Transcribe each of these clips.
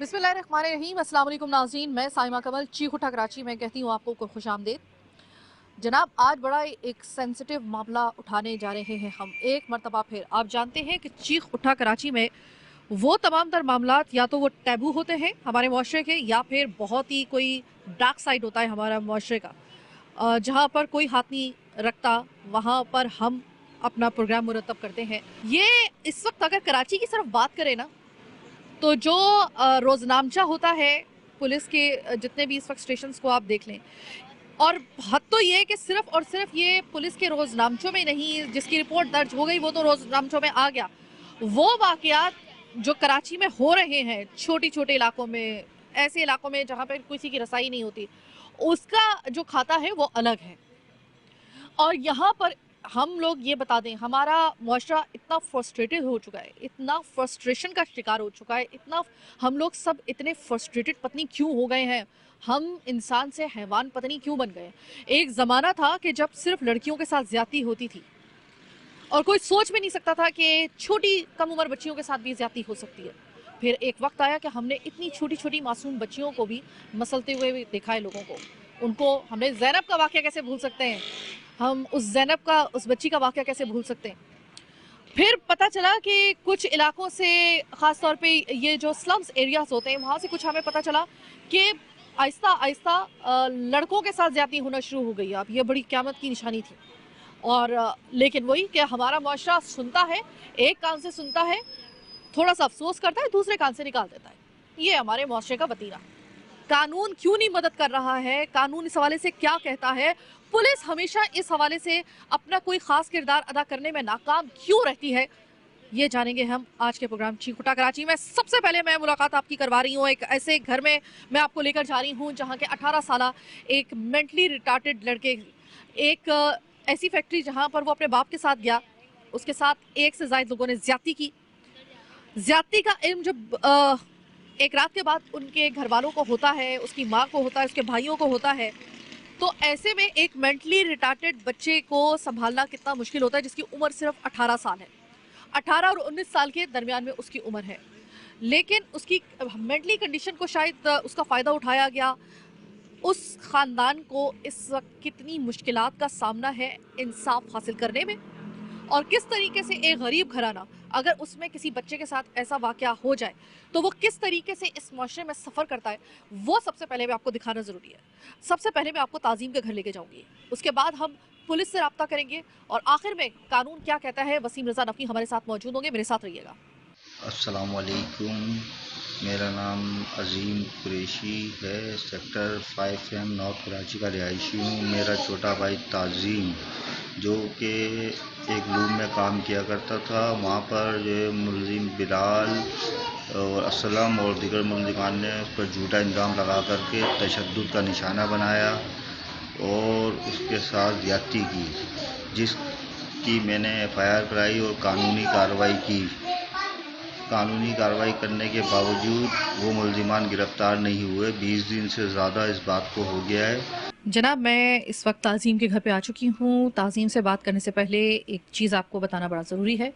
बिस्मिल्लाहिर्रहमानिर्रहीम। अस्सलाम वालेकुम नाज़रीन, मैं साइमा कमल चीख उठा कराची में कहती हूँ आपको खुशामदीद। जनाब, आज बड़ा एक सेंसिटिव मामला उठाने जा रहे हैं हम एक मरतबा फिर। आप जानते हैं कि चीख उठा कराची में वो तमाम तर मामलात या तो वो टैबू होते हैं हमारे मुआशरे के, या फिर बहुत ही कोई डार्क साइड होता है हमारा मुआशरे का, जहाँ पर कोई हाथ नहीं रखता वहाँ पर हम अपना प्रोग्राम मुरतब करते हैं। ये इस वक्त अगर कराची की सिर्फ बात करें ना, तो जो रोजनामचा होता है पुलिस के, जितने भी इस वक्त स्टेशन को आप देख लें, और हद तो ये है कि सिर्फ और सिर्फ ये पुलिस के रोजनामचों में नहीं, जिसकी रिपोर्ट दर्ज हो गई वो तो रोजनामचों में आ गया। वो वाकयात जो कराची में हो रहे हैं छोटी छोटे इलाकों में, ऐसे इलाकों में जहाँ पर किसी की रसाई नहीं होती, उसका जो खाता है वो अलग है। और यहाँ पर हम लोग ये बता दें, हमारा मुआशरा इतना फ्रस्ट्रेटेड हो चुका है, इतना फ्रस्ट्रेशन का शिकार हो चुका है, इतना हम लोग सब इतने फ्रस्ट्रेटेड पत्नी क्यों हो गए हैं, हम इंसान से हैवान पत्नी क्यों बन गए। एक ज़माना था कि जब सिर्फ लड़कियों के साथ ज़्यादती होती थी और कोई सोच भी नहीं सकता था कि छोटी कम उम्र बच्चियों के साथ भी ज़्यादती हो सकती है। फिर एक वक्त आया कि हमने इतनी छोटी छोटी मासूम बच्चियों को भी मसलते हुए भी देखा है लोगों को। उनको हमने ज़ैनब का वाक़या कैसे भूल सकते हैं, हम उस ज़ैनब का, उस बच्ची का वाक़या कैसे भूल सकते हैं। फिर पता चला कि कुछ इलाकों से, ख़ास तौर पे ये जो स्लम्स एरियाज़ होते हैं, वहाँ से कुछ हमें पता चला कि आहिस्ता आहिस्ता लड़कों के साथ ज़्यादती होना शुरू हो गई। अब ये बड़ी क़यामत की निशानी थी। और लेकिन वही कि हमारा मुआशरा सुनता है, एक कान से सुनता है, थोड़ा सा अफसोस करता है, दूसरे कान से निकाल देता है। ये हमारे मुआशरे का वतीरा। कानून क्यों नहीं मदद कर रहा है, कानून इस हवाले से क्या कहता है, पुलिस हमेशा इस हवाले से अपना कोई खास किरदार अदा करने में नाकाम क्यों रहती है, ये जानेंगे हम आज के प्रोग्राम चीख उठा कराची में। सबसे पहले मैं मुलाकात आपकी करवा रही हूँ एक ऐसे घर में, मैं आपको लेकर जा रही हूँ जहाँ के 18 साल एक मेंटली रिटार्टेड लड़के, एक ऐसी फैक्ट्री जहाँ पर वो अपने बाप के साथ गया, उसके साथ एक से ज़ायद लोगों ने ज्यादती की। ज्यादती का इल्म जब एक रात के बाद उनके घर वालों को होता है, उसकी माँ को होता है, उसके भाइयों को होता है, तो ऐसे में एक मेंटली रिटार्टेड बच्चे को संभालना कितना मुश्किल होता है, जिसकी उम्र सिर्फ 18 साल है। 18 और 19 साल के दरमियान में उसकी उम्र है, लेकिन उसकी मेंटली कंडीशन को शायद उसका फ़ायदा उठाया गया। उस ख़ानदान को इस वक्त कितनी मुश्किलात का सामना है इंसाफ हासिल करने में, और किस तरीके से एक गरीब घराना, अगर उसमें किसी बच्चे के साथ ऐसा वाक़या हो जाए तो वो किस तरीके से इस माशरे में सफ़र करता है, वो सबसे पहले मैं आपको दिखाना ज़रूरी है। सबसे पहले मैं आपको ताज़ीम के घर लेके जाऊंगी, उसके बाद हम पुलिस से रब्ता करेंगे, और आखिर में कानून क्या कहता है। वसीम रज़ा नफ़ी हमारे साथ मौजूद होंगे, मेरे साथ रहिएगा। अस्सलाम वालेकुम, मेरा नाम अज़ीम कुरैशी है। सेक्टर 5M नॉर्थ कराची का रिहायशी हूँ। मेरा छोटा भाई ताज़ीम, जो कि एक लूम में काम किया करता था, वहाँ पर जो मुलजिम बिलाल और असलम और दीगर मुलजिमान ने उस पर झूठा इल्ज़ाम लगा करके तशद्दुद का निशाना बनाया और उसके साथ ज़्यादती की, जिसकी मैंने FIR कराई और कानूनी कार्रवाई की। कानूनी कार्रवाई करने के बावजूद वो मुलजिमान गिरफ्तार नहीं हुए। 20 दिन से ज़्यादा इस बात को हो गया है। जनाब, मैं इस वक्त ताज़ीम के घर पे आ चुकी हूँ। ताज़ीम से बात करने से पहले एक चीज़ आपको बताना बड़ा ज़रूरी है।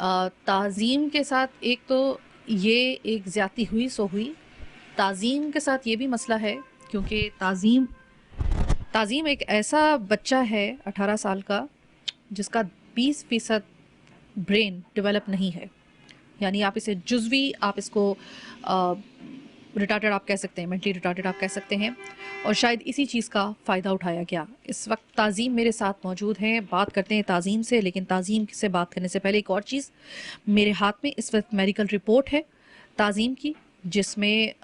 ताज़ीम के साथ एक तो ये एक ज़्यादती हुई सो हुई, ताज़ीम के साथ ये भी मसला है क्योंकि ताज़ीम एक ऐसा बच्चा है 18 साल का जिसका 20% ब्रेन डेवलप नहीं है। यानी आप इसे जुज़वी, आप इसको रिटार्टेड आप कह सकते हैं, मेंटली रिटार्टेड आप कह सकते हैं, और शायद इसी चीज़ का फ़ायदा उठाया गया। इस वक्त ताज़ीम मेरे साथ मौजूद हैं, बात करते हैं ताज़ीम से। लेकिन ताज़ीम से बात करने से पहले एक और चीज़, मेरे हाथ में इस वक्त मेडिकल रिपोर्ट है ताज़ीम की, जिसमें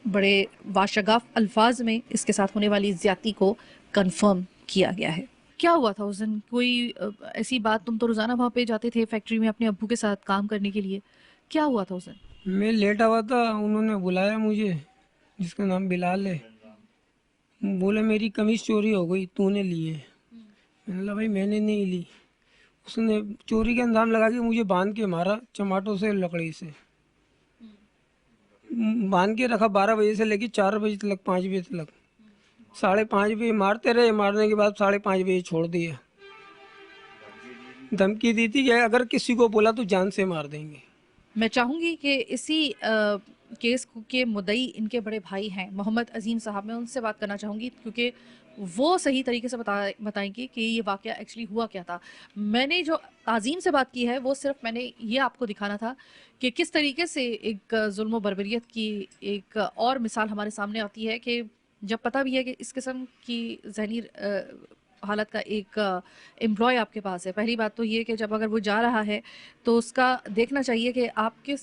बड़े वाशगाफ अल्फाज में इसके साथ होने वाली ज़्यादती को कन्फर्म किया गया है। क्या हुआ था उस दिन? कोई ऐसी बात, तुम तो रोज़ाना वहाँ पे जाते थे फैक्ट्री में अपने अब्बू के साथ काम करने के लिए, क्या हुआ था उस दिन? मैं लेटा हुआ था, उन्होंने बुलाया मुझे, जिसका नाम बिलाल है। बोले मेरी कमीज चोरी हो गई, तूने ली है। मैंने बोला भाई मैंने नहीं ली। उसने चोरी का अंजाम लगा के मुझे बांध के मारा, चमाटों से, लकड़ी से बांध के रखा। 12 बजे से लेके 4 बजे तक, 5 बजे तक, 5:30 बजे मारते रहे। मारने के बाद 5:30 बजे छोड़ दिया। धमकी दी थी कि अगर किसी को बोला तो जान से मार देंगे। मैं चाहूँगी कि इसी केस के मुद्दई इनके बड़े भाई हैं मोहम्मद अजीम साहब, मैं उनसे बात करना चाहूँगी क्योंकि वो सही तरीके से बताएंगे कि ये वाक़या एक्चुअली हुआ क्या था। मैंने जो ताज़ीम से बात की है वो सिर्फ मैंने ये आपको दिखाना था कि किस तरीके से एक जुल्म व बर्बरियत की एक और मिसाल हमारे सामने आती है कि जब पता भी है कि इस किस्म की जहनी हालत का एक एम्प्लॉय आपके पास है। पहली बात तो ये कि जब अगर वो जा रहा है तो उसका देखना चाहिए कि आप किस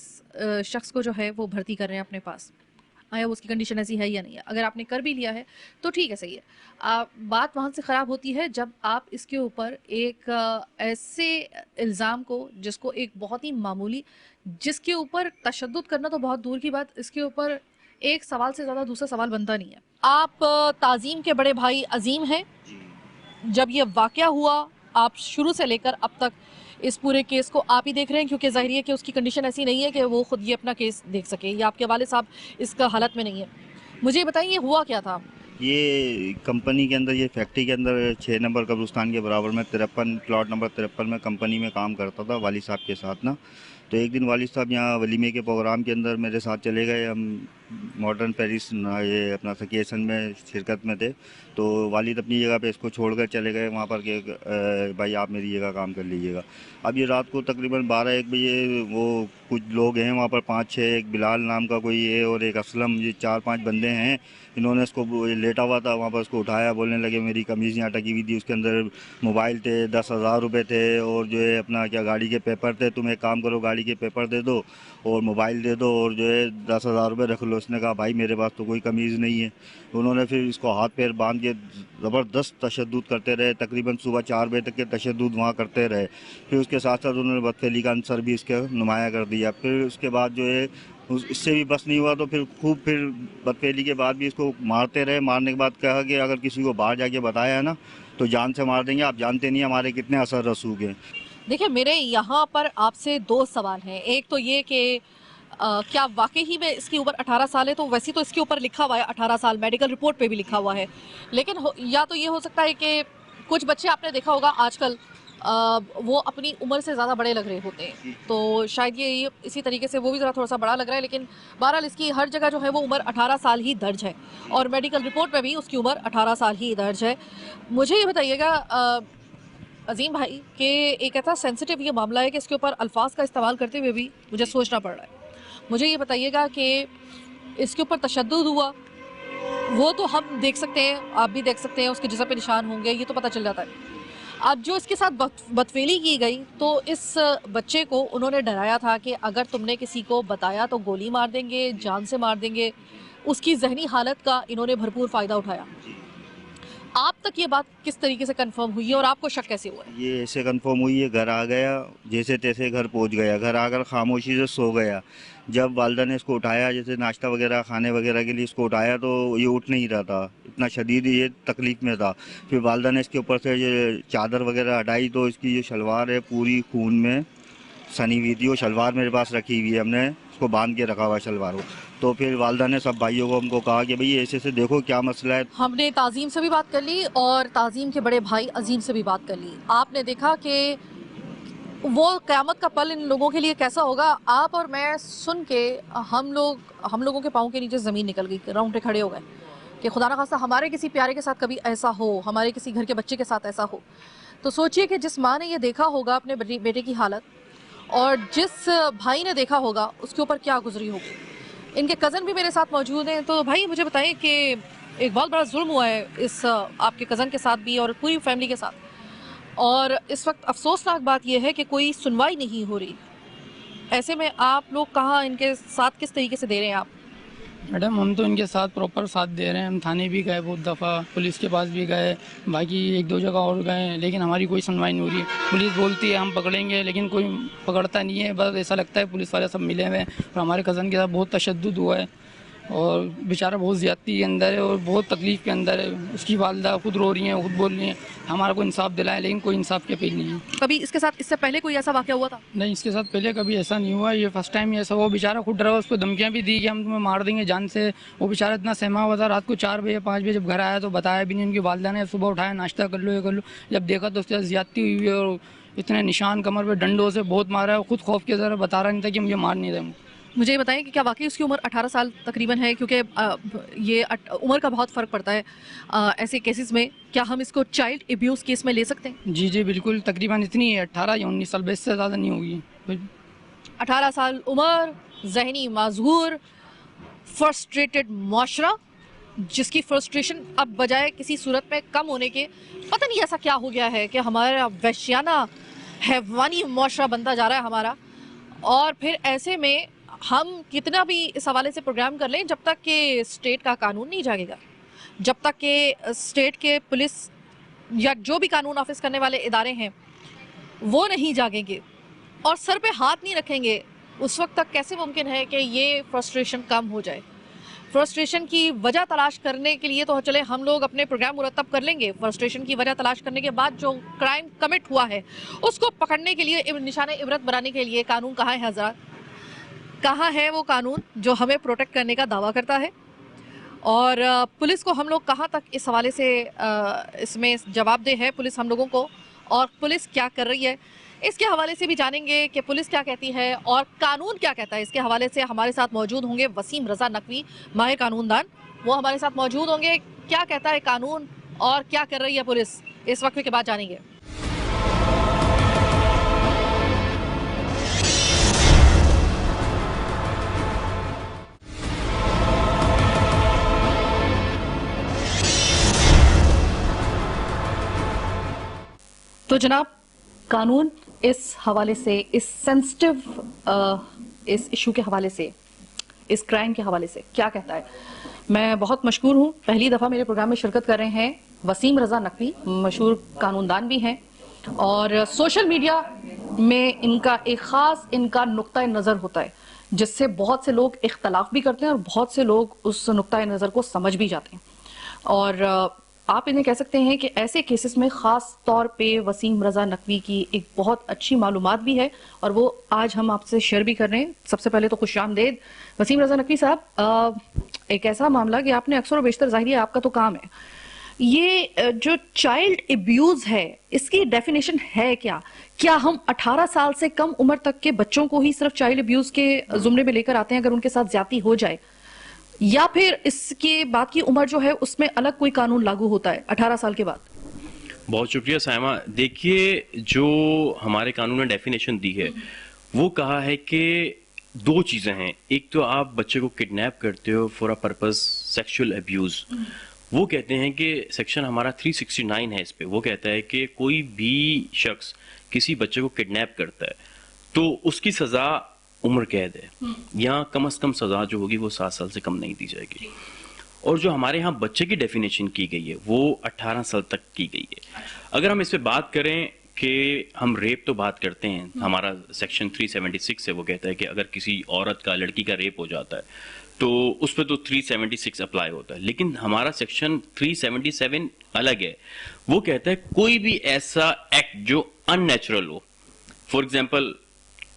शख्स को जो है वो भर्ती कर रहे हैं अपने पास, आया उसकी कंडीशन ऐसी है या नहीं है। अगर आपने कर भी लिया है तो ठीक है, सही है। बात वहाँ से ख़राब होती है जब आप इसके ऊपर एक ऐसे इल्ज़ाम को जिसको एक बहुत ही मामूली, जिसके ऊपर तशद्दुद करना तो बहुत दूर की बात, इसके ऊपर एक सवाल से ज़्यादा दूसरा सवाल बनता नहीं है। आप ताज़ीम के बड़े भाई अजीम हैं। जब ये वाक़या हुआ आप शुरू से लेकर अब तक इस पूरे केस को आप ही देख रहे हैं, क्योंकि ज़ाहिर है कि उसकी कंडीशन ऐसी नहीं है कि वो खुद ये अपना केस देख सके, या आपके वाले साहब इसका हालत में नहीं है। मुझे बताइए ये हुआ क्या था? ये कंपनी के अंदर, ये फैक्ट्री के अंदर 6 नंबर कब्रिस्तान के बराबर में 53 प्लॉट नंबर 53 में कंपनी में काम करता था वाली साहब के साथ ना। तो एक दिन वालिद साहब यहाँ वलीमे के प्रोग्राम के अंदर मेरे साथ चले गए। हम मॉडर्न पेरिस ये अपना सकेसन में शिरकत में थे। तो वालिद अपनी जगह पे इसको छोड़कर चले गए वहाँ पर कि भाई आप मेरी जगह काम कर लीजिएगा। अब ये रात को तकरीबन 12-1 बजे वो कुछ लोग हैं वहाँ पर 5-6, एक बिलाल नाम का कोई है और एक असलम, ये 4-5 बंदे हैं। इन्होंने इसको लेटा हुआ था वहाँ पर, उसको उठाया, बोलने लगे मेरी कमीज़ यहाँ टकी हुई थी, उसके अंदर मोबाइल थे, 10,000 रुपये थे और जो है अपना क्या गाड़ी के पेपर थे, तुम एक काम करो गाड़ी के पेपर दे दो और मोबाइल दे दो और जो है 10,000 रुपये रख लो। उसने कहा भाई मेरे पास तो कोई कमीज़ नहीं है। उन्होंने फिर इसको हाथ पैर बांध के ज़बरदस्त तशद्दुद करते रहे, तकरीबन सुबह 4 बजे तक के तशद्दुद वहाँ करते रहे। फिर उसके साथ साथ उन्होंने बदफेली का अंसर भी इसके नुमाया कर दिया। फिर उसके बाद जो है इससे भी बस नहीं हुआ तो फिर खूब फिर बदफेली के बाद भी इसको मारते रहे। मारने के बाद कहा कि अगर किसी को बाहर जाके बताया है ना तो जान से मार देंगे, आप जानते नहीं हमारे कितने असर रसूख हैं। देखिए मेरे यहाँ पर आपसे 2 सवाल हैं। एक तो ये कि क्या वाकई ही में इसकी उम्र 18 साल है? तो वैसे तो इसके ऊपर लिखा हुआ है 18 साल, मेडिकल रिपोर्ट पे भी लिखा हुआ है। लेकिन या तो ये हो सकता है कि कुछ बच्चे आपने देखा होगा आजकल वो अपनी उम्र से ज़्यादा बड़े लग रहे होते हैं, तो शायद ये इसी तरीके से वो भी ज़रा थोड़ा सा बड़ा लग रहा है। लेकिन बहरहाल इसकी हर जगह जो है वो उम्र 18 साल ही दर्ज है और मेडिकल रिपोर्ट में भी उसकी उम्र 18 साल ही दर्ज है। मुझे ये बताइएगा अजीम भाई कि एक ऐसा सेंसिटिव ये मामला है कि इसके ऊपर अल्फाज का इस्तेमाल करते हुए भी मुझे सोचना पड़ रहा है। मुझे ये बताइएगा कि इसके ऊपर तशद्दुद हुआ, वो तो हम देख सकते हैं, आप भी देख सकते हैं, उसके जिस्म पे निशान होंगे, ये तो पता चल जाता है। अब जो इसके साथ बदफेली की गई तो इस बच्चे को उन्होंने डराया था कि अगर तुमने किसी को बताया तो गोली मार देंगे, जान से मार देंगे। उसकी जहनी हालत का इन्होंने भरपूर फ़ायदा उठाया। आप तक ये बात किस तरीके से कंफर्म हुई है और आपको शक कैसे हुआ? ये ऐसे कंफर्म हुई है, घर आ गया, जैसे तैसे घर पहुंच गया, घर आकर खामोशी से सो गया। जब वालदा ने इसको उठाया, जैसे नाश्ता वगैरह खाने वगैरह के लिए इसको उठाया तो ये उठ नहीं रहा था, इतना शदीद ये तकलीफ़ में था। फिर वालदा ने इसके ऊपर से ये चादर वगैरह हटाई तो इसकी जो शलवार है पूरी खून में सनी हुई थी। वो शलवार मेरे पास रखी हुई है, हमने उसको बांध के रखा हुआ है शलवार को। तो फिर वालदा ने सब भाइयों को हमको कहा कि भाई ऐसे ऐसे देखो क्या मसला है। हमने ताज़ीम से भी बात कर ली और ताज़ीम के बड़े भाई अजीम से भी बात कर ली। आपने देखा कि वो क़यामत का पल इन लोगों के लिए कैसा होगा। आप और मैं सुन के हम लोगों के पाँव के नीचे ज़मीन निकल गई, रोंगटे खड़े हो गए कि खुदा ना खास्ता हमारे किसी प्यारे के साथ कभी ऐसा हो, हमारे किसी घर के बच्चे के साथ ऐसा हो। तो सोचिए कि जिस माँ ने ये देखा होगा अपने बेटे की हालत और जिस भाई ने देखा होगा उसके ऊपर क्या गुजरी होगी। इनके कज़न भी मेरे साथ मौजूद हैं। तो भाई मुझे बताएं कि एक बहुत बड़ा जुल्म हुआ है इस आपके कज़न के साथ भी और पूरी फैमिली के साथ, और इस वक्त अफसोसनाक बात यह है कि कोई सुनवाई नहीं हो रही। ऐसे में आप लोग कहाँ इनके साथ किस तरीके से दे रहे हैं आप? मैडम हम तो इनके साथ प्रॉपर साथ दे रहे हैं। हम थाने भी गए बहुत दफ़ा, पुलिस के पास भी गए, बाकी 1-2 जगह और गए, लेकिन हमारी कोई सुनवाई नहीं हो रही। पुलिस बोलती है हम पकड़ेंगे, लेकिन कोई पकड़ता नहीं है। बस ऐसा लगता है पुलिस वाले सब मिले हुए हैं। और हमारे कज़न के साथ बहुत तशद्दुद हुआ है और बेचारा बहुत ज़्यादती के अंदर है और बहुत तकलीफ़ के अंदर है। उसकी वालदा खुद रो रही हैं, खुद बोल रही हैं हमारा को इंसाफ दिलाए, लेकिन कोई इंसाफ के अपील नहीं है। कभी इसके साथ इससे पहले कोई ऐसा वाक़या हुआ था? नहीं, इसके साथ पहले कभी ऐसा नहीं हुआ, ये फर्स्ट टाइम ही ऐसा हुआ। बेचारा खुद डरा, उसको धमकियाँ भी दी कि हम तुम्हें मार देंगे जान से। वो बेचारा इतना सहमा हुआ था। रात को 4 बजे 5 बजे जब घर आया तो बताया भी नहीं। उनकी वालदा ने सुबह उठाया, नाश्ता कर लो, ये कर लो। जब देखा तो उसके साथ ज़्यादती हुई है और इतने निशान कमर पे डंडों से बहुत मारा है। खुद खौफ के ज़रा बता रहा नहीं था कि मुझे मार नहीं रहे। मुझे ये बताएं कि क्या वाकई उसकी उम्र 18 साल तकरीबन है, क्योंकि ये उम्र का बहुत फ़र्क पड़ता है ऐसे केसेस में। क्या हम इसको चाइल्ड एब्यूज़ केस में ले सकते हैं? जी जी बिल्कुल, तकरीबन इतनी है, 18 या 19 साल, बस से ज़्यादा नहीं होगी। 18 साल उम्र, ज़हनी माजूर, फ्रस्ट्रेटेड माशरा, जिसकी फ्रस्ट्रेशन अब बजाय किसी सूरत में कम होने के, पता नहीं ऐसा क्या हो गया है कि हमारा वहशियाना हैवानी माशरा बनता जा रहा है हमारा। और फिर ऐसे में हम कितना भी इस हवाले से प्रोग्राम कर लें, जब तक कि स्टेट का कानून नहीं जागेगा, जब तक कि स्टेट के पुलिस या जो भी कानून ऑफिस करने वाले इदारे हैं वो नहीं जागेंगे और सर पे हाथ नहीं रखेंगे, उस वक्त तक कैसे मुमकिन है कि ये फ्रस्ट्रेशन कम हो जाए? फ्रस्ट्रेशन की वजह तलाश करने के लिए तो चले हम लोग अपने प्रोग्राम मुरतब कर लेंगे। फ्रस्ट्रेशन की वजह तलाश करने के बाद जो क्राइम कमिट हुआ है उसको पकड़ने के लिए, निशाने इबरत बनाने के लिए कानून कहाँ है हज़रात? कहाँ है वो कानून जो हमें प्रोटेक्ट करने का दावा करता है? और पुलिस को हम लोग कहाँ तक इस हवाले से इसमें जवाबदेह है पुलिस हम लोगों को, और पुलिस क्या कर रही है इसके हवाले से भी जानेंगे कि पुलिस क्या कहती है और कानून क्या कहता है। इसके हवाले से हमारे साथ मौजूद होंगे वसीम रज़ा नकवी, माहिर कानूनदान, वो हमारे साथ मौजूद होंगे। क्या कहता है कानून और क्या कर रही है पुलिस, इस वक्त के बाद जानेंगे। तो जनाब, कानून इस हवाले से, इस सेंसिटिव इस इशू के हवाले से, इस क्राइम के हवाले से क्या कहता है? मैं बहुत मशहूर हूँ, पहली दफ़ा मेरे प्रोग्राम में शिरकत कर रहे हैं वसीम रज़ा नकवी, मशहूर कानूनदान भी हैं और सोशल मीडिया में इनका एक ख़ास इनका नुक्ता नज़र होता है जिससे बहुत से लोग इख्तलाफ भी करते हैं और बहुत से लोग उस नुक्ता नज़र को समझ भी जाते हैं। और आप इन्हें कह सकते हैं कि ऐसे केसेस में ख़ास तौर पे वसीम रज़ा नकवी की एक बहुत अच्छी मालूमात भी है और वो आज हम आपसे शेयर भी कर रहे हैं। सबसे पहले तो खुशामदेद वसीम रज़ा नकवी साहब। एक ऐसा मामला कि आपने अक्सर और बेशतर, ज़ाहिर है आपका तो काम है, ये जो चाइल्ड एब्यूज़ है इसकी डेफिनेशन है क्या? क्या हम 18 साल से कम उम्र तक के बच्चों को ही सिर्फ चाइल्ड एब्यूज़ के ज़ुमरे में लेकर आते हैं अगर उनके साथ ज्यादती हो जाए, या फिर इसके बाद की उम्र जो है उसमें अलग कोई कानून लागू होता है 18 साल के बाद? बहुत शुक्रिया सायमा। देखिए, जो हमारे कानून ने डेफिनेशन दी है वो कहा है कि दो चीज़ें हैं। एक तो आप बच्चे को किडनैप करते हो for a purpose sexual abuse, वो कहते हैं कि सेक्शन हमारा 369 है इस पे, वो कहता है कि कोई भी शख्स किसी बच्चे को किडनैप करता है तो उसकी सज़ा उम्र कैद है, या कम से कम सज़ा जो होगी वो 7 साल से कम नहीं दी जाएगी। और जो हमारे यहाँ बच्चे की डेफिनेशन की गई है वो 18 साल तक की गई है। अगर हम इस पे बात करें कि हम रेप तो बात करते हैं, हमारा सेक्शन 376 है, वो कहता है कि अगर किसी औरत का, लड़की का रेप हो जाता है तो उस पर तो 376 अप्लाई होता है, लेकिन हमारा सेक्शन 377 अलग है। वो कहता है कोई भी ऐसा एक्ट जो अननेचुरल हो, फॉर एग्जाम्पल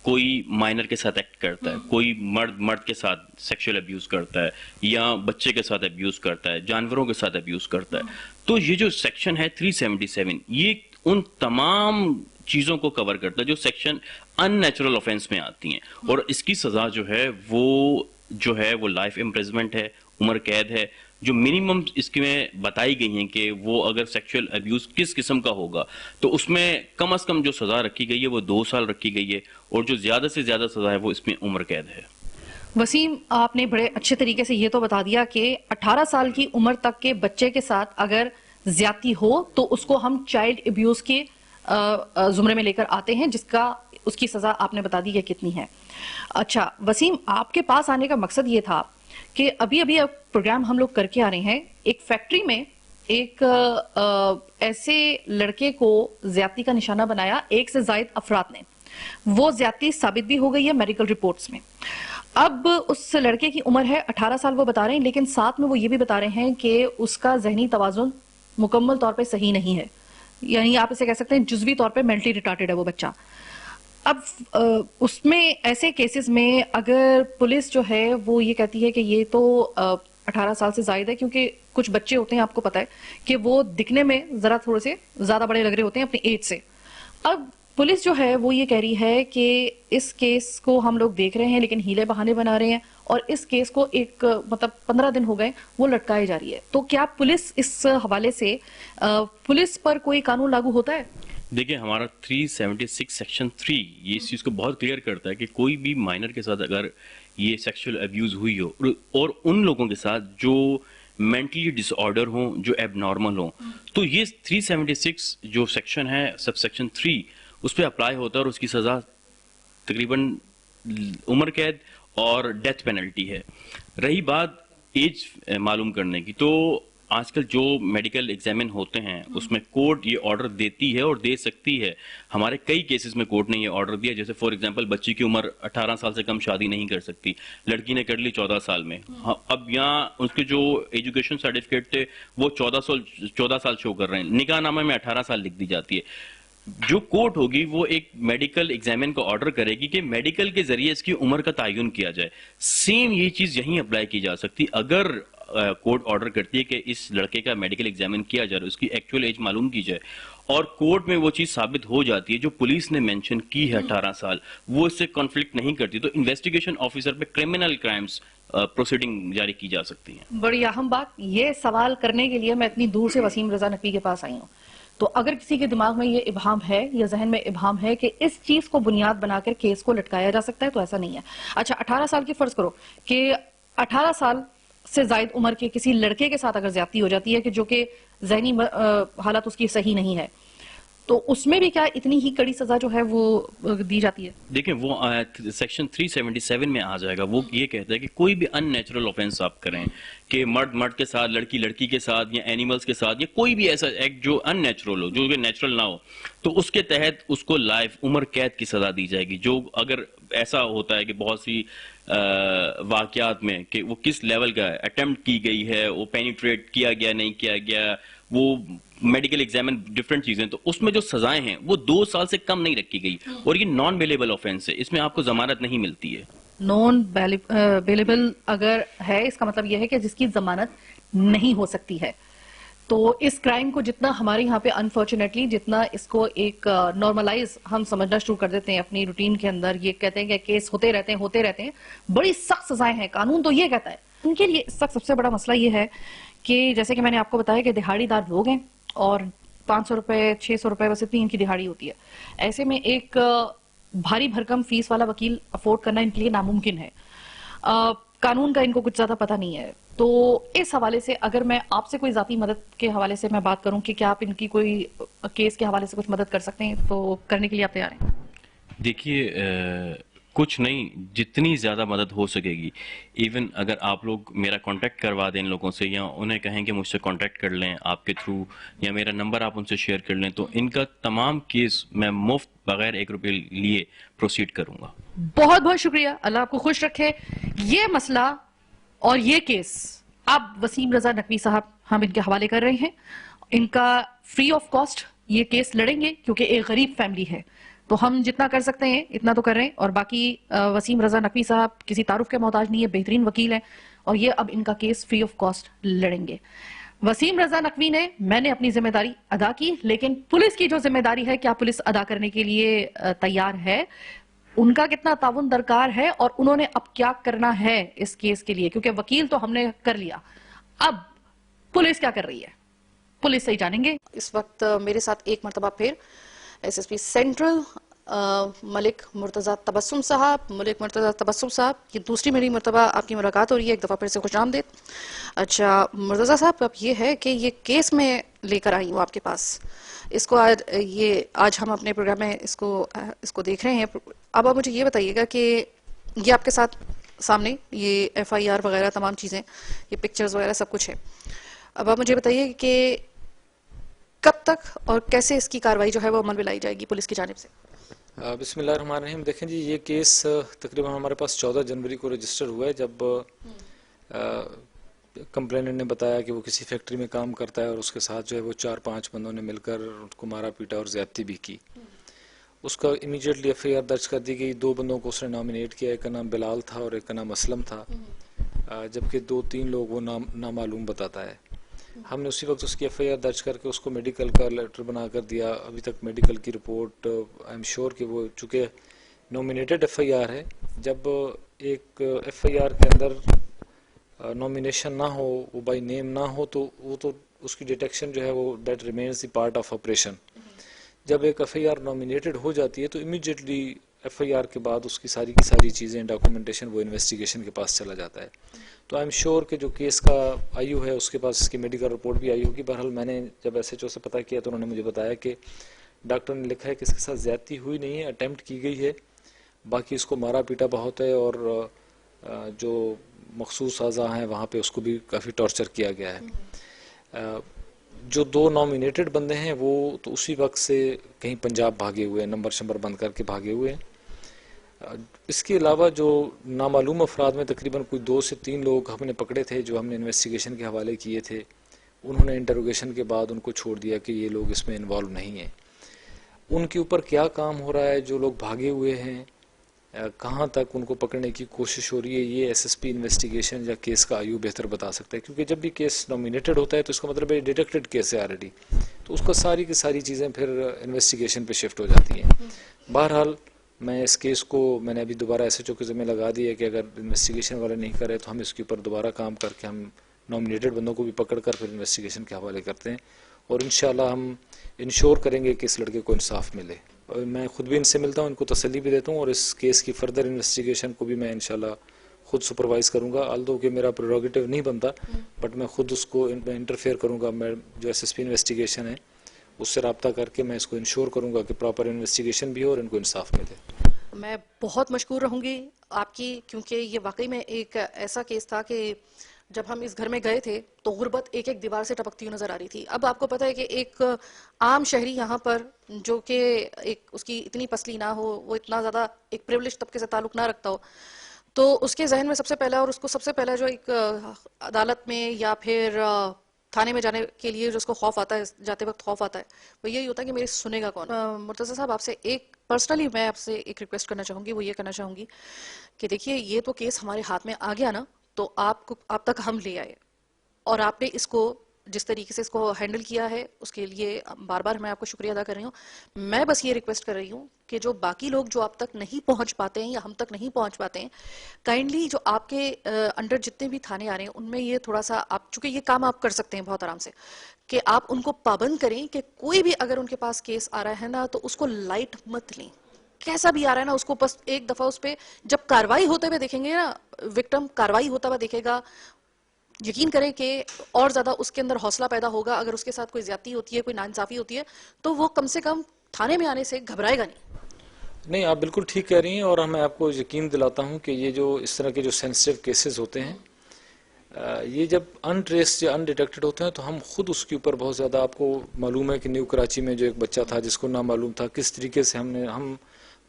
कोई माइनर के साथ एक्ट करता है, कोई मर्द के साथ सेक्सुअल अब्यूज करता है, या बच्चे के साथ अब्यूज करता है, जानवरों के साथ अब्यूज करता है, तो ये जो सेक्शन है 377 ये उन तमाम चीजों को कवर करता है जो सेक्शन अननेचुरल ऑफेंस में आती हैं। और इसकी सजा जो है वो लाइफ इम्प्रिजमेंट है, उम्र कैद है। जो मिनिमम इसमें बताई गई हैं कि वो अगर सेक्सुअल अब्यूज किस किस्म का होगा तो उसमें कम से कम जो सजा रखी गई है वो 2 साल रखी गई है, और जो ज्यादा से ज्यादा सजा है वो इसमें उम्र कैद है। वसीम, आपने बड़े अच्छे तरीके से ये तो बता दिया कि 18 साल की उम्र तक के बच्चे के साथ अगर ज्यादती हो तो उसको हम चाइल्ड अब्यूज के जुमरे में लेकर आते हैं, जिसका उसकी सजा आपने बता दी है कितनी है। अच्छा वसीम, आपके पास आने का मकसद ये था कि अभी अभी अब प्रोग्राम हम लोग करके आ रहे हैं, एक फैक्ट्री में एक ऐसे लड़के को ज्यादती का निशाना बनाया 1 से ज्यादा अफराद ने। वो ज्यादती साबित भी हो गई है मेडिकल रिपोर्ट्स में। अब उस लड़के की उम्र है 18 साल वो बता रहे हैं, लेकिन साथ में वो ये भी बता रहे हैं कि उसका जहनी तवाजुन मुकम्मल तौर पे सही नहीं है, यानी आप इसे कह सकते हैं जुज़वी तौर पे मेंटली रिटार्टेड है वो बच्चा। अब उसमें ऐसे केसेस में अगर पुलिस जो है वो ये कहती है कि ये तो 18 साल से ज्यादा है, क्योंकि कुछ बच्चे होते हैं आपको पता है कि वो दिखने में जरा थोड़े से ज्यादा बड़े लग रहे होते हैं अपनी एज से। अब पुलिस जो है वो ये कह रही है कि इस केस को हम लोग देख रहे हैं लेकिन हीले बहाने बना रहे हैं, और इस केस को एक मतलब 15 दिन हो गए वो लटकाई जा रही है। तो क्या पुलिस इस हवाले से पुलिस पर कोई कानून लागू होता है? देखिए, हमारा 376 सेक्शन 3 ये इस चीज़ को बहुत क्लियर करता है कि कोई भी माइनर के साथ अगर ये सेक्सुअल अब्यूज़ हुई हो, और उन लोगों के साथ जो मेंटली डिसऑर्डर हो, जो एबनॉर्मल हो, तो ये 376 जो सेक्शन है, सब सेक्शन 3 उस पर अप्लाई होता है और उसकी सज़ा तकरीबन उम्र कैद और डेथ पेनल्टी है। रही बात एज मालूम करने की, तो आजकल जो मेडिकल एग्जामिन होते हैं उसमें कोर्ट ये ऑर्डर देती है और दे सकती है। हमारे कई केसेस में कोर्ट ने ये ऑर्डर दिया, जैसे फॉर एग्जांपल बच्ची की उम्र 18 साल से कम शादी नहीं कर सकती, लड़की ने कर ली 14 साल में। हाँ, अब यहाँ उसके जो एजुकेशन सर्टिफिकेट थे वो 14 साल शो कर रहे हैं, निकाहनामे में 18 साल लिख दी जाती है। जो कोर्ट होगी वो एक मेडिकल एग्जामिन को ऑर्डर करेगी कि मेडिकल के जरिए इसकी उम्र का तयन किया जाए। सेम ये चीज यहीं अप्लाई की जा सकती अगर कोर्ट ऑर्डर करती है कि इस लड़के का मेडिकल एग्जामिन किया जाए, उसकी एक्चुअल एज मालूम की जाए, और कोर्ट में वो चीज साबित हो जाती है जो पुलिस ने मेंशन की है 18 साल, वो इससे कॉन्फ्लिक्ट नहीं करती, तो इन्वेस्टिगेशन ऑफिसर पे क्रिमिनल क्राइम्स प्रोसीडिंग जारी की जा सकती है। बड़ी अहम बात, ये सवाल करने के लिए मैं इतनी दूर से वसीम रजा नकवी के पास आई हूँ। तो अगर किसी के दिमाग में ये इबाम है या जहन में इबाम है कि इस चीज को बुनियाद बनाकर केस को लटकाया जा सकता है, तो ऐसा नहीं है। अच्छा, 18 साल की फर्ज करो कि 18 साल से जायद उम्र के किसी लड़के के साथ अगर ज्यादती हो जाती है कि जो कि जहनी हालत उसकी सही नहीं है, तो उसमें भी क्या इतनी ही कड़ी सजा जो है वो दी जाती है? देखिए, वो सेक्शन 377 में आ जाएगा। वो ये कहता है कि कोई भी अननेचुरल ऑफेंस आप करें, कि मर्द मर्द के साथ, लड़की लड़की के साथ, या एनिमल्स के साथ, या कोई भी ऐसा एक्ट जो अननेचुरल हो, जो नेचुरल ना हो, तो उसके तहत उसको लाइफ उम्र कैद की सजा दी जाएगी। जो अगर ऐसा होता है कि बहुत सी वाकयात में कि वो किस लेवल का अटेम्प्ट की गई है, वो पेनिट्रेट किया गया नहीं किया गया, वो मेडिकल एग्जामिन डिफरेंट चीजें, तो उसमें जो सजाएं हैं वो 2 साल से कम नहीं रखी गई, और ये नॉन बेलेबल ऑफेंस है, इसमें आपको जमानत नहीं मिलती है। नॉन बेलेबल अगर है, इसका मतलब यह है कि जिसकी जमानत नहीं हो सकती है। तो इस क्राइम को जितना हमारे यहाँ पे अनफॉर्चुनेटली जितना इसको एक नॉर्मलाइज हम समझना शुरू कर देते हैं अपनी रूटीन के अंदर, ये कहते हैं कि केस होते रहते हैं, बड़ी सख्त सजाएं हैं, कानून तो ये कहता है। उनके लिए इस वक्त सबसे बड़ा मसला ये है कि जैसे कि मैंने आपको बताया कि दिहाड़ीदार लोग हैं और 500 रुपए 600 रुपए बस इतनी इनकी दिहाड़ी होती है। ऐसे में एक भारी भरकम फीस वाला वकील अफोर्ड करना इनके लिए नामुमकिन है। कानून का इनको कुछ ज्यादा पता नहीं है। तो इस हवाले से अगर मैं आपसे कोई जाती मदद के हवाले से मैं बात करूं कि क्या आप इनकी कोई केस के हवाले से कुछ मदद कर सकते हैं, तो करने के लिए आप तैयार हैं? देखिए, कुछ नहीं, जितनी ज़्यादा मदद हो सकेगी। इवन अगर आप लोग मेरा कांटेक्ट करवा दें इन लोगों से, या उन्हें कहें कि मुझसे कांटेक्ट कर लें आपके थ्रू, या मेरा नंबर आप उनसे शेयर कर लें, तो इनका तमाम केस मैं मुफ्त बगैर 1 रुपये लिए प्रोसीड करूंगा। बहुत बहुत शुक्रिया, अल्लाह आपको खुश रखे। ये मसला और ये केस अब वसीम रजा नकवी साहब हम इनके हवाले कर रहे हैं। इनका फ्री ऑफ कॉस्ट ये केस लड़ेंगे क्योंकि एक गरीब फैमिली है, तो हम जितना कर सकते हैं इतना तो कर रहे हैं। और बाकी वसीम रजा नकवी साहब किसी तारुफ के मोहताज नहीं है, बेहतरीन वकील हैं, और ये अब इनका केस फ्री ऑफ कॉस्ट लड़ेंगे। वसीम रजा नकवी ने, मैंने अपनी जिम्मेदारी अदा की, लेकिन पुलिस की जो जिम्मेदारी है, क्या पुलिस अदा करने के लिए तैयार है, उनका कितना ताउन दरकार है, और उन्होंने अब क्या करना है इस केस के लिए, क्योंकि वकील तो हमने कर लिया, अब पुलिस क्या कर रही है, पुलिस से ही जानेंगे। इस वक्त मेरे साथ एक मरतबा फिर एसएसपी सेंट्रल मलिक मुर्तजा तबस्सुम साहब, ये दूसरी मेरी मरतबा आपकी मुलाकात हो रही है, एक दफ़ा फिर से खुशामदीद। अच्छा मुर्तजा साहब, अब ये है कि ये केस में लेकर आई हूँ आपके पास, इसको आज हम अपने प्रोग्राम में इसको देख रहे हैं। अब आप मुझे ये बताइएगा कि ये आपके साथ सामने ये FIR वगैरह तमाम चीज़ें, ये पिक्चर्स वगैरह सब कुछ है। अब आप मुझे बताइए कि कब तक और कैसे इसकी कार्रवाई जो है वो अमल में लाई जाएगी पुलिस की जानिब से? बिस्मिल्लाहिर्रहमानिर्रहीम। देखें जी, ये केस तकरीबन हमारे पास 14 जनवरी को रजिस्टर हुआ है, जब कंप्लेनेंट ने बताया कि वो किसी फैक्ट्री में काम करता है और उसके साथ जो है वो 4-5 बंदों ने मिलकर उसको मारा पीटा और ज्यादती भी की। उसका इमीडिएटली FIR दर्ज कर दी गई। 2 बंदों को उसने नॉमिनेट किया, एक का नाम बिलाल था और एक का नाम असलम था, जबकि 2-3 लोग वो नाम नामालूम बताता है। हमने उसी वक्त उसकी एफआईआर दर्ज करके उसको मेडिकल का लेटर बना कर दिया। अभी तक मेडिकल की रिपोर्ट आई एम श्योर कि वो चूँकि नॉमिनेटेड एफआईआर है, जब एक एफआईआर के अंदर नॉमिनेशन ना हो, वो बाय नेम ना हो, तो वो तो उसकी डिटेक्शन जो है वो that remains the part of operation. जब एक एफआईआर नॉमिनेटेड हो जाती है तो इमीडिएटली एफआईआर के बाद उसकी सारी की सारी चीज़ें, डॉक्यूमेंटेशन वो इन्वेस्टिगेशन के पास चला जाता है। तो आई एम श्योर कि जो केस का आयु है उसके पास इसकी मेडिकल रिपोर्ट भी आई होगी। बहरहाल मैंने जब एसएचओ से पता किया तो उन्होंने मुझे बताया कि डॉक्टर ने लिखा है कि इसके साथ ज्यादती हुई नहीं है, अटेम्प्ट की गई है, बाकी इसको मारा पीटा बहुत है और जो मखसूस अज़ा हैं वहाँ पे उसको भी काफ़ी टॉर्चर किया गया है। जो दो नॉमिनेटेड बंदे हैं वो तो उसी वक्त से कहीं पंजाब भागे हुए हैं, नंबर शंबर बंद करके भागे हुए हैं। इसके अलावा जो नामालूम अफराद में तकरीबन कोई 2 से 3 लोग हमने पकड़े थे, जो हमने इन्वेस्टिगेशन के हवाले किए थे, उन्होंने इंटरोगेशन के बाद उनको छोड़ दिया कि ये लोग इसमें इन्वॉल्व नहीं हैं। उनके ऊपर क्या काम हो रहा है, जो लोग भागे हुए हैं, कहाँ तक उनको पकड़ने की कोशिश हो रही है, ये एसएसपी इन्वेस्टिगेशन या केस का आयु बेहतर बता सकता है। क्योंकि जब भी केस नॉमिनेटेड होता है तो इसका मतलब है डिटेक्टेड केस है ऑलरेडी, तो उसका सारी की सारी चीज़ें फिर इन्वेस्टिगेशन पे शिफ्ट हो जाती हैं। बहरहाल मैं इस केस को मैंने अभी दोबारा एसएचओ के ज़िम्मे लगा दी है कि अगर इन्वेस्टिगेशन वाले नहीं करे तो हम इसके ऊपर दोबारा काम करके हम नॉमिनेटेड बंदों को भी पकड़ कर फिर इन्वेस्टिगेशन के हवाले करते हैं और इंशाल्लाह हम इंश्योर करेंगे कि इस लड़के को इंसाफ मिले। और मैं खुद भी इनसे मिलता हूँ, इनको तसल्ली भी देता हूँ और इस केस की फर्दर इन्वेस्टिगेशन को भी मैं इंशाल्लाह खुद सुपरवाइज करूँगा। ऑल्दो कि मेरा प्रेरोगेटिव नहीं बनता, बट मैं खुद उसको इंटरफेयर करूँगा। मैं जो एसएसपी इन्वेस्टिगेशन है उससे रब्ता करके मैं इसको इंश्योर करूँगा कि प्रॉपर इन्वेस्टिगेशन भी हो और इनको इंसाफ मिले। मैं बहुत मशकूर रहूँगी आपकी, क्योंकि ये वाकई में एक ऐसा केस था कि जब हम इस घर में गए थे तो गुर्बत एक एक दीवार से टपकती हुई नजर आ रही थी। अब आपको पता है कि एक आम शहरी यहाँ पर जो कि एक उसकी इतनी पसली ना हो, वो इतना ज़्यादा एक प्रिविलेज तबके से ताल्लुक ना रखता हो, तो उसके जहन में सबसे पहला और उसको सबसे पहला जो एक अदालत में या फिर थाने में जाने के लिए जो उसको खौफ आता है, जाते वक्त खौफ आता है, वो यही होता है कि मेरे सुनेगा कौन। मुर्तज़ा साहब, आपसे एक पर्सनली मैं आपसे एक रिक्वेस्ट करना चाहूँगी, वो ये करना चाहूँगी कि देखिए ये तो केस हमारे हाथ में आ गया ना, तो आप तक हम ले आए और आपने इसको जिस तरीके से इसको हैंडल किया है उसके लिए बार बार मैं आपको शुक्रिया अदा कर रही हूँ। मैं बस ये रिक्वेस्ट कर रही हूँ कि जो बाकी लोग जो आप तक नहीं पहुँच पाते हैं या हम तक नहीं पहुँच पाते हैं, काइंडली जो आपके अंडर जितने भी थाने आ रहे हैं उनमें ये थोड़ा सा, आप चूंकि ये काम आप कर सकते हैं बहुत आराम से, कि आप उनको पाबंद करें कि कोई भी अगर उनके पास केस आ रहा है ना तो उसको लाइट मत लें। कैसा भी आ रहा है ना, उसको बस एक दफा उस पर जब कार्रवाई होते हुए देखेंगे ना, विक्टिम कार्रवाई होता हुआ देखेगा, यकीन करें कि और ज्यादा उसके अंदर हौसला पैदा होगा। अगर उसके साथ कोई ज्यादती होती है, कोई नाइंसाफी होती है, तो वो कम से कम थाने में आने से घबराएगा नहीं। आप बिल्कुल ठीक कह रही हैं और मैं आपको यकीन दिलाता हूं कि ये जो इस तरह के जो सेंसिटिव केसेस होते हैं, ये जब अनट्रेस्ड या अनडिटेक्टेड होते हैं तो हम खुद उसके ऊपर बहुत ज़्यादा, आपको मालूम है कि न्यू कराची में जो एक बच्चा था जिसको ना मालूम था, किस तरीके से हम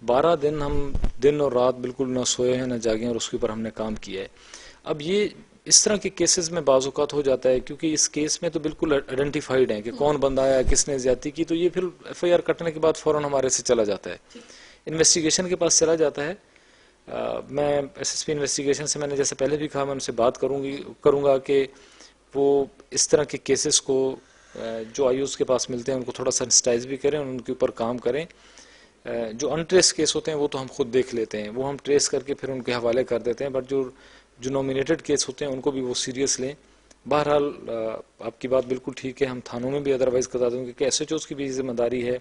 12 दिन हम दिन और रात बिल्कुल ना सोए हैं ना जागे और उसके ऊपर हमने काम किया है। अब ये इस तरह के केसेस में बाज़-औक़ात हो जाता है क्योंकि इस केस में तो बिल्कुल आइडेंटिफाइड है कि कौन बंदा आया, किसने ज्यादती की, तो ये फिर एफआईआर कटने के बाद फौरन हमारे से चला जाता है, इन्वेस्टिगेशन के पास चला जाता है। मैं एसएसपी इन्वेस्टिगेशन से मैंने जैसे पहले भी कहा, मैं उनसे बात करूँगा कि वो इस तरह के केसेस को जो आयुष के पास मिलते हैं उनको थोड़ा सेंसिटाइज भी करें और उनके ऊपर काम करें। जो अनट्रेस केस होते हैं वो तो हम खुद देख लेते हैं, वो हम ट्रेस करके फिर उनके हवाले कर देते हैं, बट जो नॉमिनेटेड केस होते हैं उनको भी वो सीरियस लें। बहरहाल आपकी बात बिल्कुल ठीक है, हम थानों में भी अदरवाइज बता दूँगी कि एसएचओज़ की भी जिम्मेदारी है